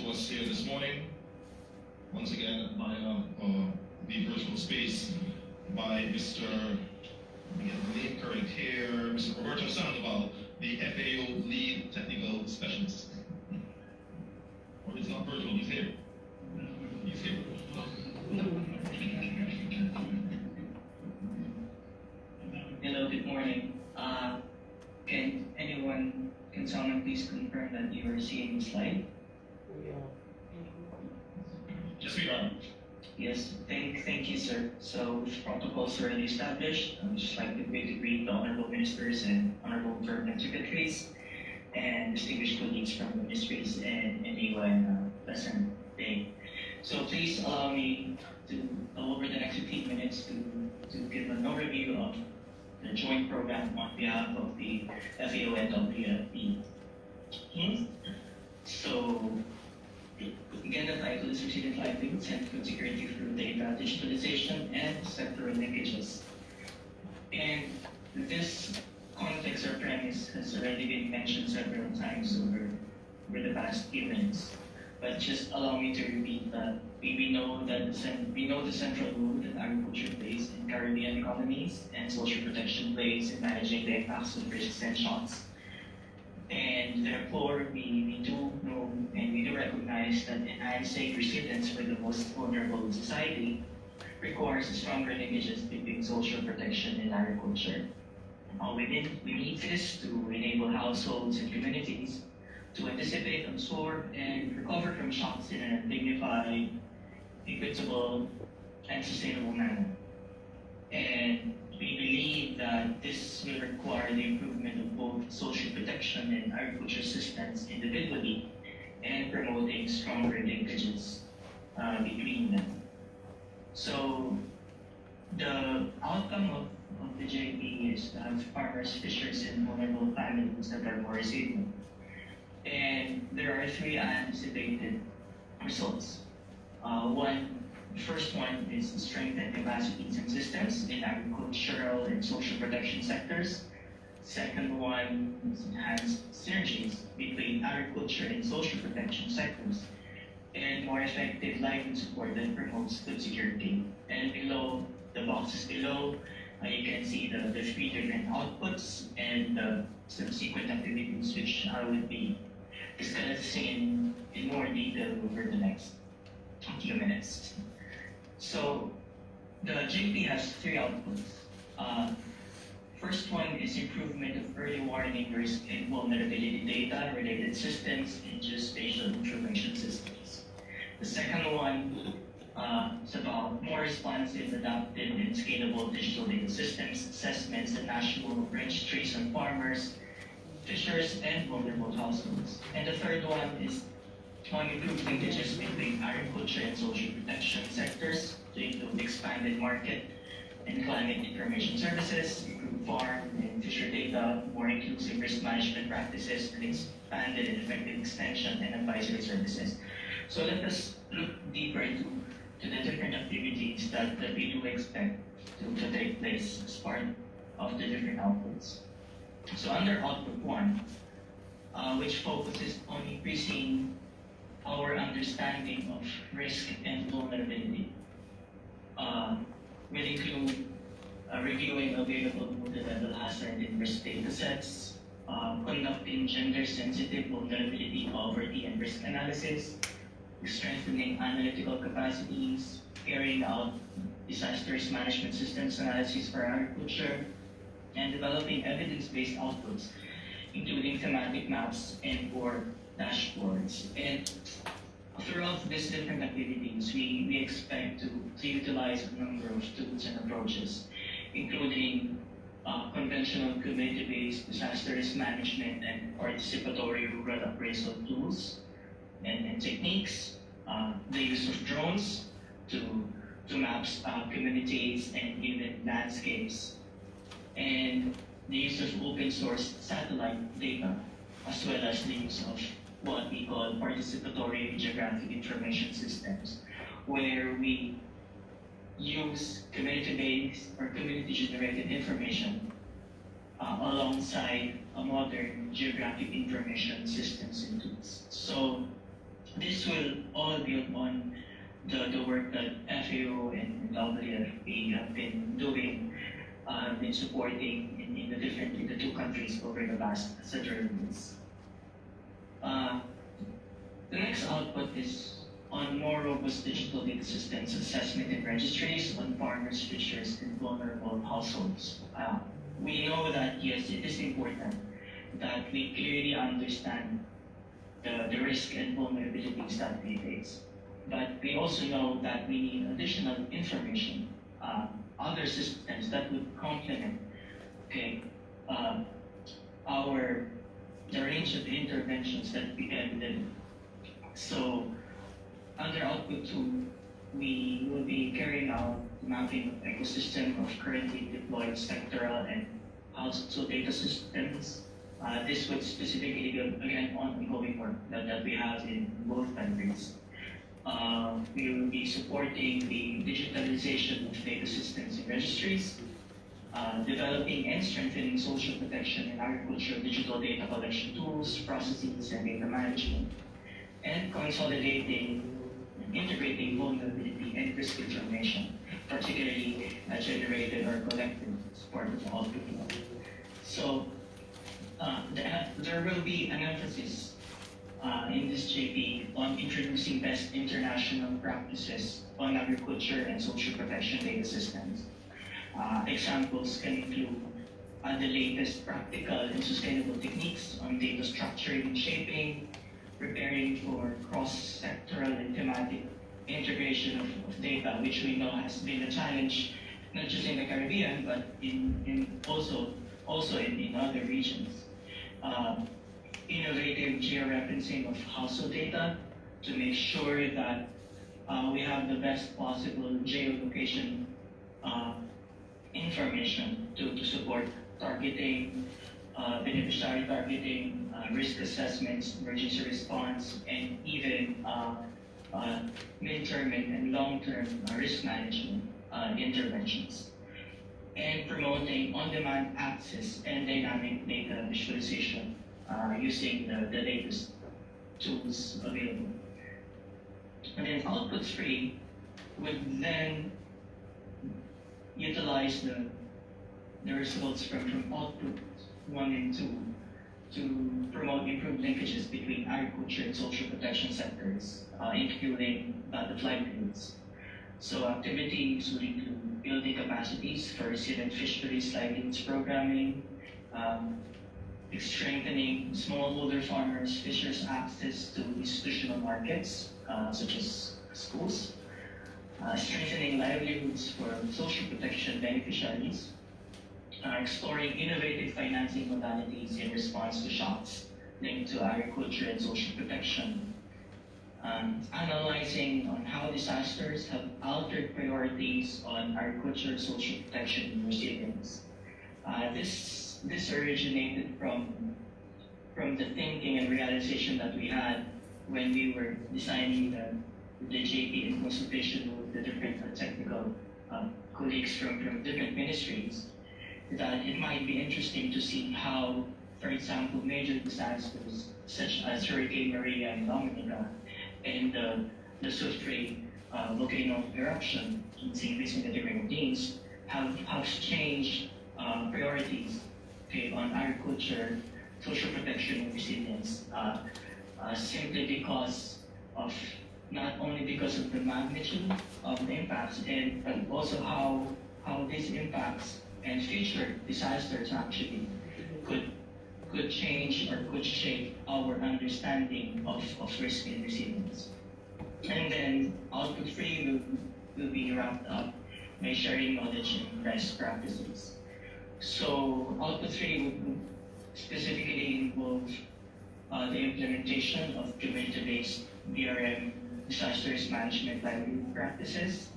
to us here this morning, once again by the virtual space by Mr. Let me get the name correct here, Mr. Roberto Sandoval, the FAO Lead Technical Specialist. Or it's not virtual, he's here. He's here. Hello, good morning. Can someone please confirm that you are seeing the slide? Yes, we are. Yes, thank you, sir. So, if protocols are already established, I would just like to greet the honorable ministers and honorable permanent secretaries and distinguished colleagues from the ministries and anyone pleasant day. So, please allow me to, over the next 15 minutes, to give an overview of the joint program on behalf of the FAO and WFP. So, again, the title is Resilient Livelihoods and Food Security through Data, Digitalization, and Sectoral Linkages. And this context or premise has already been mentioned several times over the past few minutes. But just allow me to repeat that we know the central role that agriculture plays in Caribbean economies and social protection plays in managing the impacts of risks and shocks. And therefore, we do know and we do recognize that enhancing resilience for the most vulnerable in society requires stronger linkages between social protection and agriculture. We need this to enable households and communities to anticipate, absorb, and recover from shocks in a dignified, equitable, and sustainable manner. And we believe that this will require the improvement of both social protection and agriculture systems individually and promoting stronger linkages between them. So the outcome of the JP is to have farmers, fishers, and vulnerable families that are more resilient. And there are three anticipated results. The first one is strengthen capacities and systems in agricultural and social protection sectors. Second one is enhance synergies between agriculture and social protection sectors, and more effective livelihood support that promotes food security. And below, the boxes below, you can see the three different outputs and the subsequent activities which I will be discussing in more detail over the next few minutes. So the JP has three outputs. First one is improvement of early warning risk and vulnerability data related systems and geospatial information systems. The second one is about more responsive, adaptive, and scalable digital data systems, assessments, and national registries on farmers, fishers, and vulnerable households. And the third one is on improved linkages between agriculture and social protection sectors to include expanded market and climate information services, improved farm and fisher data, more inclusive risk management practices, and expanded and effective extension and advisory services. So let us look deeper into the different activities that we do expect to take place as part of the different outputs. So under output 1, which focuses on increasing our understanding of risk and vulnerability, will include reviewing available multi-level hazard and risk data sets, conducting gender-sensitive vulnerability, poverty, and risk analysis, strengthening analytical capacities, carrying out disaster risk management systems analysis for agriculture, and developing evidence-based outputs, including thematic maps and or dashboards. And throughout these different activities, we expect to utilize a number of tools and approaches, including conventional community-based disaster risk management and participatory rural appraisal tools and techniques, the use of drones to map communities and even landscapes, and the use of open source satellite data, as well as the use of what we call participatory geographic information systems, where we use community-based or community-generated information alongside a modern geographic information systems and tools. So This will all build on the work that FAO and WFP have been doing, been supporting in the two countries over the past several years. The next output is on more robust digital data systems assessment and registries on farmers, fishers, and vulnerable households. We know that yes, it is important that we clearly understand the risk and vulnerabilities that we face. But we also know that we need additional information, other systems that would complement the range of interventions that we can deliver. So under output 2, we will be carrying out mapping of ecosystem of currently deployed sectoral and household data systems. This would specifically be, again, ongoing work that we have in both countries. We will be supporting the digitalization of data systems and registries, developing and strengthening social protection and agricultural digital data collection tools, processes, and data management, and consolidating and integrating vulnerability and risk information, particularly generated or collected as part of output. So there will be an emphasis in this JP on introducing best international practices on agriculture and social protection data systems. Examples can include the latest practical and sustainable techniques on data structuring and shaping, preparing for cross-sectoral and thematic integration of data, which we know has been a challenge not just in the Caribbean, but also in other regions. Innovative georeferencing of household data to make sure that we have the best possible geolocation information to support targeting, beneficiary targeting, risk assessments, emergency response, and even midterm and long-term risk management interventions. And promoting on-demand access and dynamic data visualization using the latest tools available. And then output 3 would then utilize the results from output 1 and 2 to promote improved linkages between agriculture and social protection sectors, including the livelihoods. So activities would include building capacities for resilient fisheries livelihoods programming, strengthening smallholder farmers, fishers' access to institutional markets, such as schools, strengthening livelihoods for social protection beneficiaries, exploring innovative financing modalities in response to shocks linked to agriculture and social protection, analyzing on how disasters have altered priorities on agriculture, social protection, and resilience. This originated from the thinking and realization that we had when we were designing the JP in consultation with the different technical colleagues from different ministries, that it might be interesting to see how, for example, major disasters such as Hurricane Maria in Dominica and the swift-ray volcano eruption in St. Vincent and the Grenadines have changed priorities on agriculture, social protection, and resilience, simply because of not only because of the magnitude of the impacts, but also how these impacts and future disasters actually could change or could shape our understanding of risk and resilience. And then output 3 will be wrapped up by sharing knowledge and best practices. So output 3 would specifically involve the implementation of community-based DRM disaster risk management livelihood practices.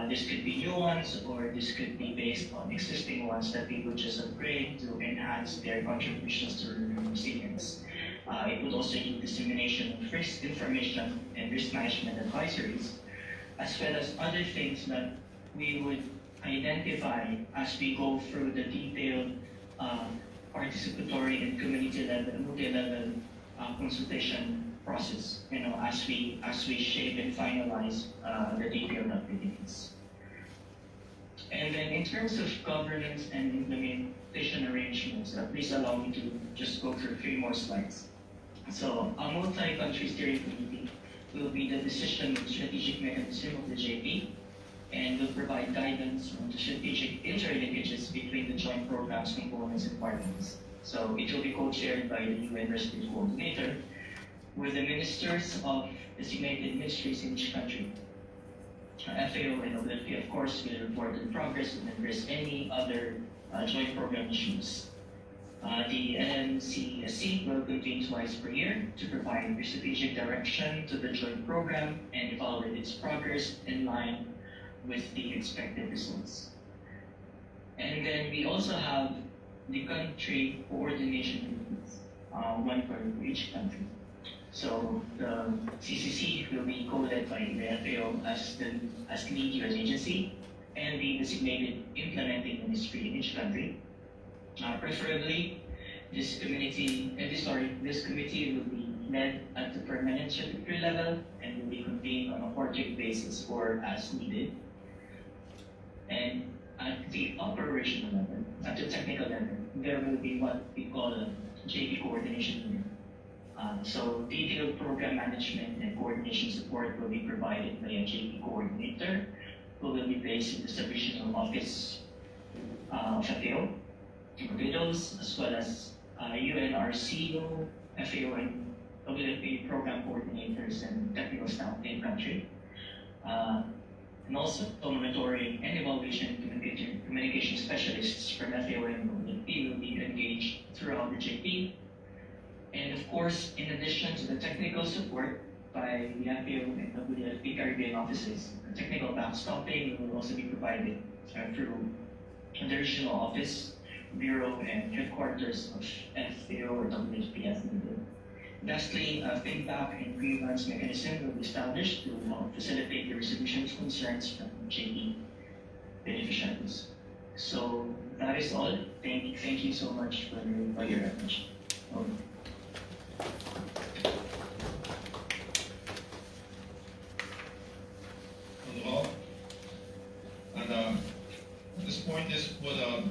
This could be new ones, or this could be based on existing ones that we would just upgrade to enhance their contributions to resilience. It would also need dissemination of risk information and risk management advisories, as well as other things that we would identify as we go through the detailed participatory and community level, multi-level consultation process, as we shape and finalize the detailed activities. And then in terms of governance and implementation arrangements, please allow me to just go through 3 more slides. So a multi-country steering committee will be the decision and strategic mechanism of the JP and will provide guidance on the strategic interlinkages between the joint programs, components, and partners. So it will be co-chaired by the UN Rescue Coordinator with the ministers of designated ministries in each country. FAO and WFP, of course, will report on progress and address any other joint program issues. The NMCSC will convene twice per year to provide strategic direction to the joint program and evaluate its progress in line with the expected results. And then we also have the country coordination meetings, one for each country. So the CCC will be co-led by the FAO as the lead UN agency and the designated implementing ministry in each country. Preferably, this committee will be led at the permanent secretary level and will be convened on a quarterly basis or as needed. And at the operational level, at the technical level, there will be what we call a JP coordination unit. So detailed program management and coordination support will be provided by a JP coordinator who will be based in the sub-regional office of FAO, widows, as well as UNRCO, FAO, and WFP program coordinators and technical staff in country. And also monitoring and evaluation communication specialists from FAO and WFP will be engaged throughout the JP. And of course, in addition to the technical support by the FAO and WFP Caribbean offices, technical backstopping will also be provided through the regional office, bureau, and headquarters of FAO or WFP as needed. Lastly, a feedback and grievance mechanism will be established to help facilitate the resolution of concerns from JP beneficiaries. So that is all. Thank you so much for your attention. Over. And at this point, this would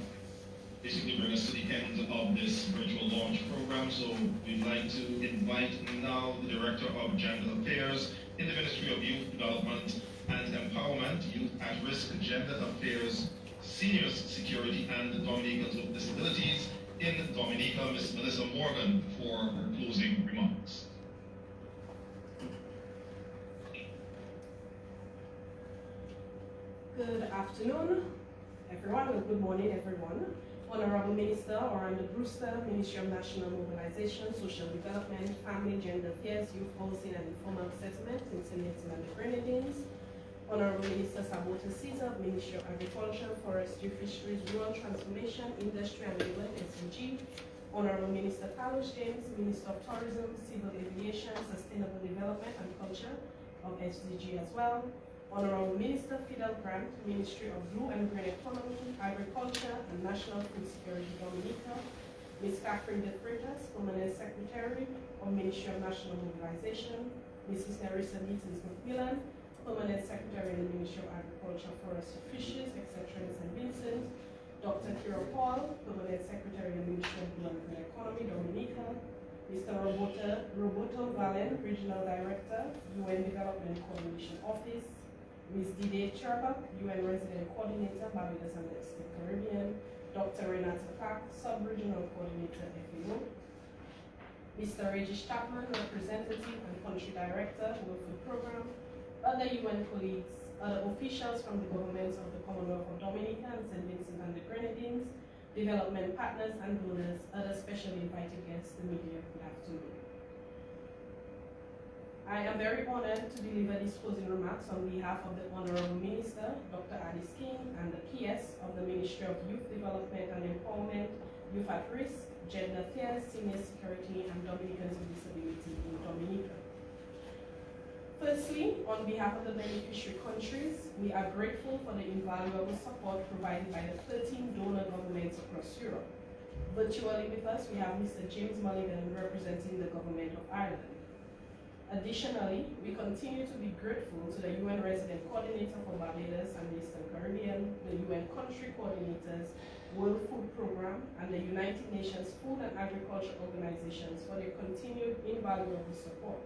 basically bring us to the end of this virtual launch program. So we'd like to invite now the Director of Gender Affairs in the Ministry of Youth Development and Empowerment, Youth at Risk, Gender Affairs, Seniors Security, and Dominicans with Disabilities in Dominica, Ms. Melissa Morgan, for her closing remarks. Good afternoon, everyone, or good morning, everyone. Honorable Minister Orlando Brewster, Ministry of National Mobilization, Social Development, Family, Gender Affairs, Youth Housing and Informal Settlement in St. Vincent and the Grenadines. Honorable Minister Sabota Caesar, Ministry of Agriculture, Forestry, Fisheries, Rural Transformation, Industry and Labour, SDG. Honorable Minister Carlos James, Minister of Tourism, Civil Aviation, Sustainable Development and Culture of SDG as well. Honorable Minister Fidel Grant, Ministry of Blue and Green Economy, Agriculture and National Food Security, Dominica. Ms. Catherine De Freitas, Permanent Secretary of Ministry of National Mobilization. Mrs. Nerissa Beatons McMillan, Permanent Secretary in the Ministry of Agriculture, Forestry, Fisheries, etc. in St. Vincent. Dr. Kira Paul, Permanent Secretary in the Ministry of Blue and Green Economy, Dominica. Mr. Roberto Valen, Regional Director, UN Development Coordination Office. Ms. Didier Cherbak, UN Resident Coordinator, Barbados and the Caribbean. Dr. Renata Clark, Sub-Regional Coordinator, FAO. Mr. Regis Chapman, Representative and Country Director, World Food Program. Other UN colleagues, other officials from the governments of the Commonwealth of Dominica and St. Vincent and the Grenadines, development partners and donors, other specially invited guests, the media, good afternoon. I am very honored to deliver these closing remarks on behalf of the Honorable Minister, Dr. Alice King, and the PS of the Ministry of Youth Development and Empowerment, Youth at Risk, Gender Affairs, Senior Security, and Dominicans with Disability in Dominica. Firstly, on behalf of the beneficiary countries, we are grateful for the invaluable support provided by the 13 donor governments across Europe. Virtually with us, we have Mr. James Mulligan representing the Government of Ireland. Additionally, we continue to be grateful to the UN Resident Coordinator for Barbados and the Eastern Caribbean, the UN Country Coordinators, World Food Programme, and the United Nations Food and Agriculture Organizations for their continued invaluable support.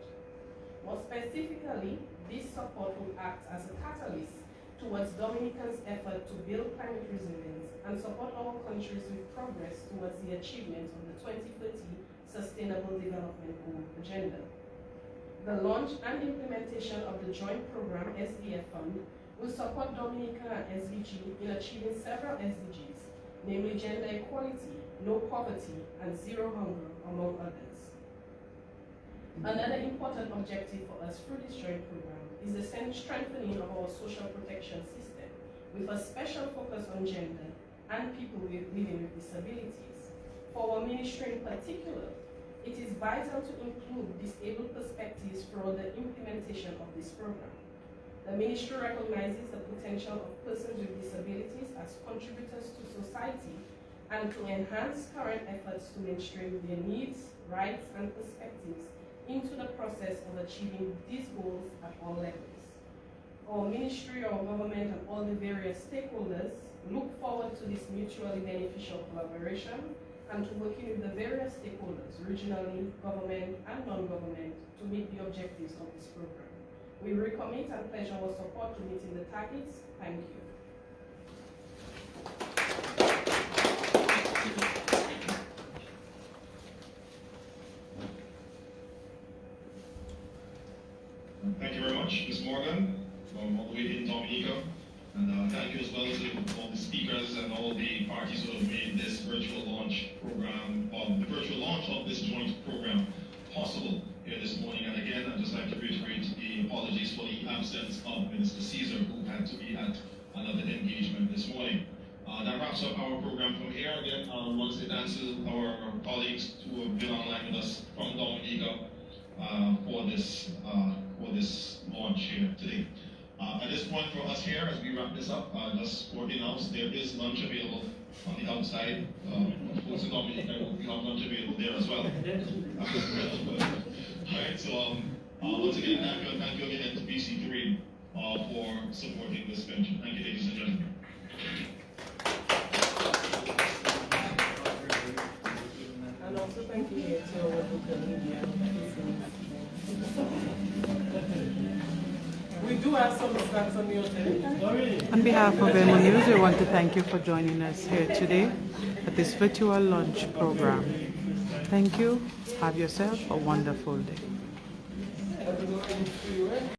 More specifically, this support will act as a catalyst towards Dominica's effort to build climate resilience and support our countries with progress towards the achievement of the 2030 Sustainable Development Goal Agenda. The launch and implementation of the joint program SDF Fund will support Dominica and SVG in achieving several SDGs, namely gender equality, no poverty, and zero hunger, among others. Another important objective for us through this joint program is the strengthening of our social protection system, with a special focus on gender and people living with disabilities. For our ministry in particular, it is vital to include disabled perspectives throughout the implementation of this program. The ministry recognizes the potential of persons with disabilities as contributors to society and to enhance current efforts to mainstream their needs, rights, and perspectives into the process of achieving these goals at all levels. Our ministry, our government, and all the various stakeholders look forward to this mutually beneficial collaboration and to working with the various stakeholders, regionally, government, and non-government, to meet the objectives of this program. We recommit and pledge our support to meeting the targets. Thank you. Thank you very much, Ms. Morgan, from all the way in Dominica. And thank you as well to all the speakers and all the parties who have made this virtual launch program, the virtual launch of this joint program possible here this morning. And again, I'd just like to reiterate the apologies for the absence of Minister Caesar, who had to be at another engagement this morning. That wraps up our program from here. Again, I want to say thanks to our colleagues who have been online with us from Dominica for this launch here today. At this point for us here, as we wrap this up, just for announce there is lunch available on the outside. Folks in Dominica, we have lunch available there as well. Alright, so once again, thank you again to BC3 for supporting this venture. Thank you, ladies and gentlemen. And also thank you to our local media. We do have some stats on your television. On behalf of Emonews, we want to thank you for joining us here today at this virtual launch program. Thank you. Have yourself a wonderful day.